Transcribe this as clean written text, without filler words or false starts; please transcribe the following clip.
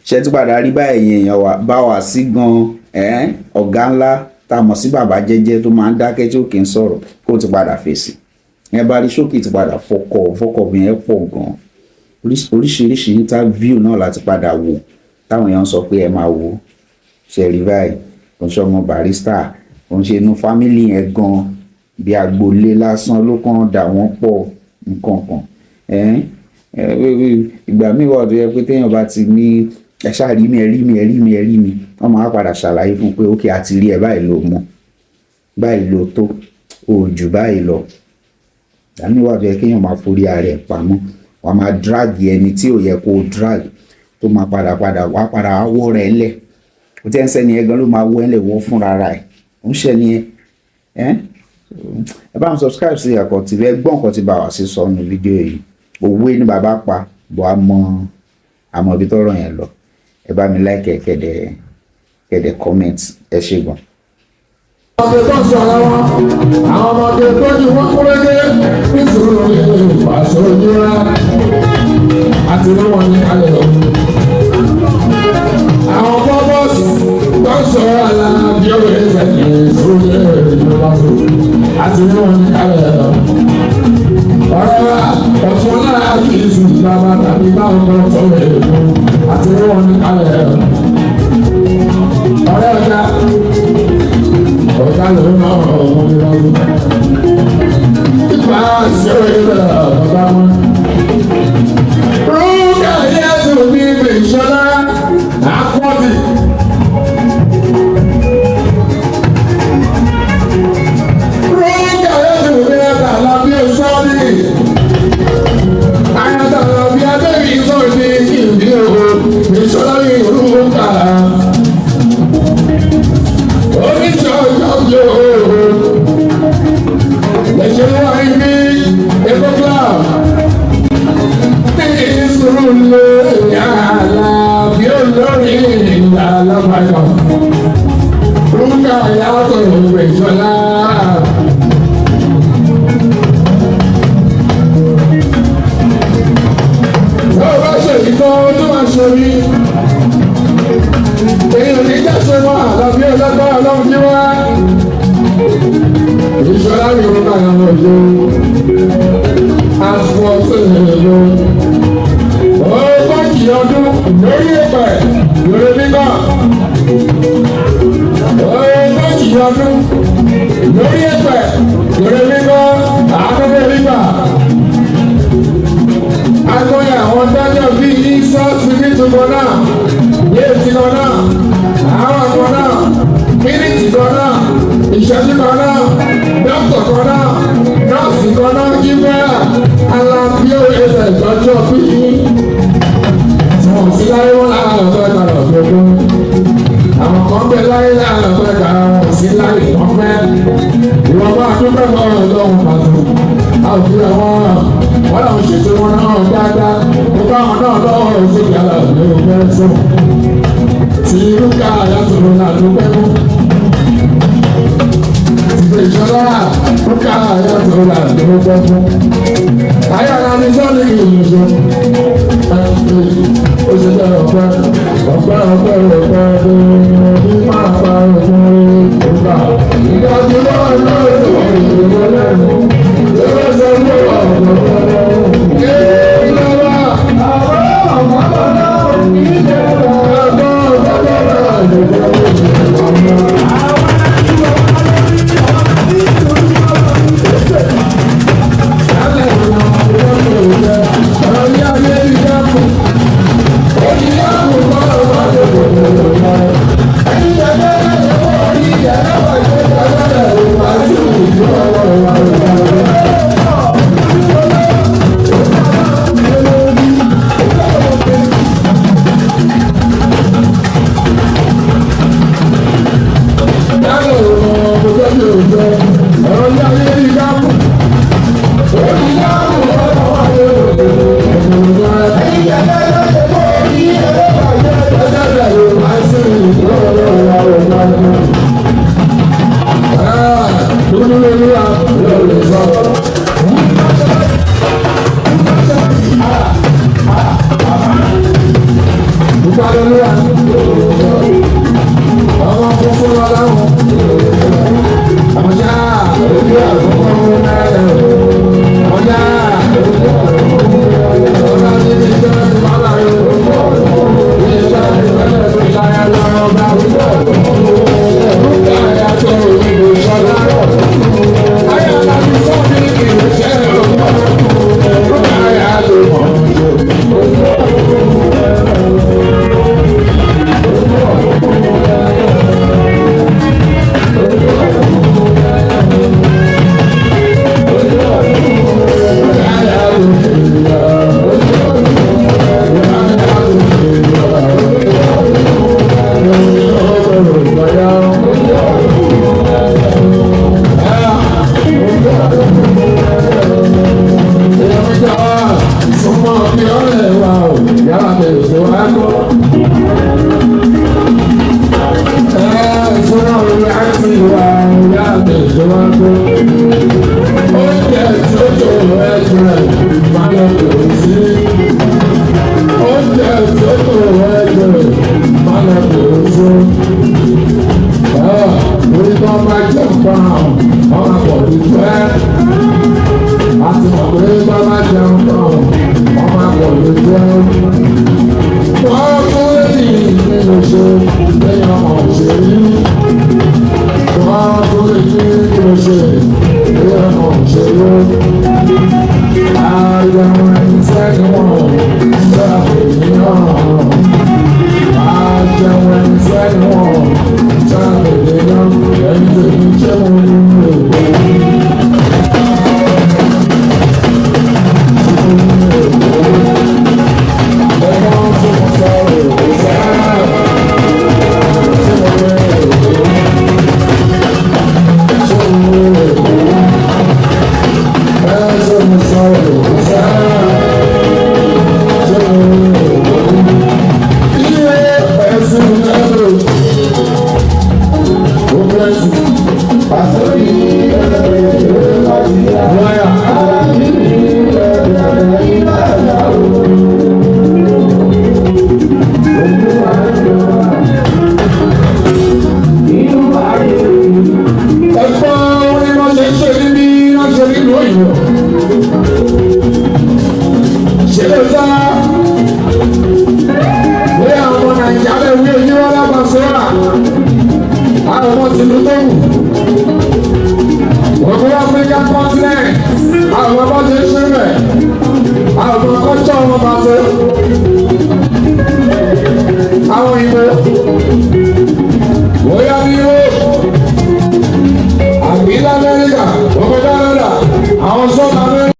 ṣe ti padà rí báyìí èèyàn wa bá wà sí gan ọ̀gá ńlá tá a mọ̀ sí bàbá jẹ́jẹ́ tó máa ń dákẹ́ tí ó kì í sọ̀rọ̀ kó ti padà fèsì ẹ bá rí Ṣókí ti padà fọkọ̀ bí yẹn pọ̀ gan oríṣiríṣi interview náà láti padà wò táwọn èèyàn sọ pé ẹ máa wò ṣe rí báyìí kò ń ṣe ọmọ Barrister kò ń ṣe inú fámìlì yẹn gan bí agboolé lásán ló kàn dà wọ́n pọ̀ nǹkan kan ìgbà míì wà tó yẹ pé téèyàn bá ti ní ẹ ṣáà rí mi ẹ rí mi wọ́n máa padà ṣàlàyé fún pé ókè àti rí ẹ báyìí ló mọ̀ báyìí ló tó òjò báyìí lọ ìgbà míì wà tó yẹ kéèyàn máa forí ara ẹ̀ pamọ́ wàá máa drag ẹni tí ò yẹ kó drag tó máa wá padà wọ́ rẹ̀ ńlẹ̀ kò tẹ́ ń sẹ́ni ẹ gan ló máa wọ́ ńlẹ̀ wọ́ fúnra ara ẹ̀ ń ṣẹ́ni ẹ bá mi subscribe sí Àkọ́ TV ẹ gbọ́ nǹkan tí bá wà sí sọ nínú fídíò yìí òwe ní bàbá pa bọ́ àmọ́ ibi tọ́rọ̀ yẹn lọ ẹ bá mi like kẹ̀dẹ̀ comment ẹ ṣé gan. ọmọdé tó sọ ara wọn àwọn ọmọdé tó ní wọn kúrẹ́dẹ́ nítorí wọn lè pàṣẹ ojúra àti ní wọn ní alẹ́ lọ. àwọn bọ́bọ́sì tó sọ ara bí ọ̀rẹ́ ẹ̀sẹ̀ ní sórí ìjọba tó àti ní wọn ní alẹ́ lọ. ọ̀rẹ́ wa ọ̀tún náà kì í sùn ìjọba tàbí báwọn kan sọ̀rọ̀ èèmù àti ní wọn ní alẹ́ lọ. ọ̀rẹ́ ọ̀gá ló ná ọ̀hún ní ọdún. Ìgbà ṣe ìrẹ̀ ọ̀gá wọn. Rúgà Yẹ́sù ní Ìṣọ́lá àfọ́tì. Rúgà Yẹ́sù ní ẹ̀ta lábí sọ́ọ̀lì. Àyàtà lábí Adébí sọ̀rọ̀ ní ìdí òwò Ìṣọ́lá ní Rúgà. Lẹ́yìn wá ibi ẹgbẹ́ club ní ìṣòro lè yàrá bí olórí alábàáyọ̀ Rúgà yàtọ̀ Ìṣọ́lá. Tó bá ṣe ìtọ́ tó máa ṣe rí èèyàn ní jáṣe wọn àlàbí ọlọ́gbọ́n ọlọ́run ní wá. Ìṣọ́lá mi ò bá yàn lọ́jọ́ aṣọ ṣèlú. Ogójì ọdún lórí ẹ̀pẹ̀ lórí nígbà. Ogójì ọdún lórí ẹ̀pẹ̀ lórí nígbà. Àádọ́gbé nígbà. Agbóyè àwọn dájọ́ bíi sọ́ọ̀sì nítorí náà. Yéèsì kan náà, àwọn kan náà, mínítì kan náà, ìṣẹ́jú kan náà, dókítà kan náà, nọ́ọ̀sì kan náà, jíbẹ́rà, alábí òye ẹ̀sẹ̀ ìtọ́jú ọ̀bí. Tí wọ́n sí láyé wọn lára ọ̀fẹ́ kan ọ̀gbẹ́gbẹ́. Àwọn kan bẹ láyé lára ọ̀fẹ́ kan wọn sí láyé wọn fẹ́. Ìwọ̀n bá dúpẹ́ mọ́ ọlọ́run pàtó. Àwùjọ wọn làwọn ṣètò wọn náà dáadáa. Mo bá wọn náà lọ́wọ́ òṣèlú yàrá ìlú ọgbẹ́ sọ. Tí Rúgà yàtọ̀ náà ló pẹ́ mú. Ìgbè Ìṣọ́lá Rúgà yàtọ̀ náà ló pẹ́ mú. Ayọ̀lá ní sọ́ọ̀lì ìlú ó ṣe jẹ́ ọ̀pẹ́ ní máa pa ọ̀gbọ́n ìgbà. Ìdájú náà lọ́wọ́ ìgbà lẹ́nu. Ìjọba ṣe ń lọ ọ̀gbọ̀n ìjọba àwọn ọmọ náà ìjọba ọgbọ́n jẹ́ ìjókòó ẹgbẹ́ máa lọ bèrè fún. Orí tó máa jẹ́ nǹkan ọmọ pọ̀ ní fẹ́. Àti mọ̀ pé tó máa jẹ́ nǹkan ọmọ pọ̀ ní fẹ́. Wọ́n fún èyí nínú ṣe lẹ́yìn ọmọ òṣèré. Wọ́n fún èyí nínú ṣe lẹ́yìn ọmọ òṣèré. Àjẹun ẹni sẹ́ni wọ̀n ṣe àfihàn. Àjẹun ẹni sẹ́ni wọ̀n ṣe àfihàn. Ẹni tó ní ṣé mo ní èkó. Àwọn South America.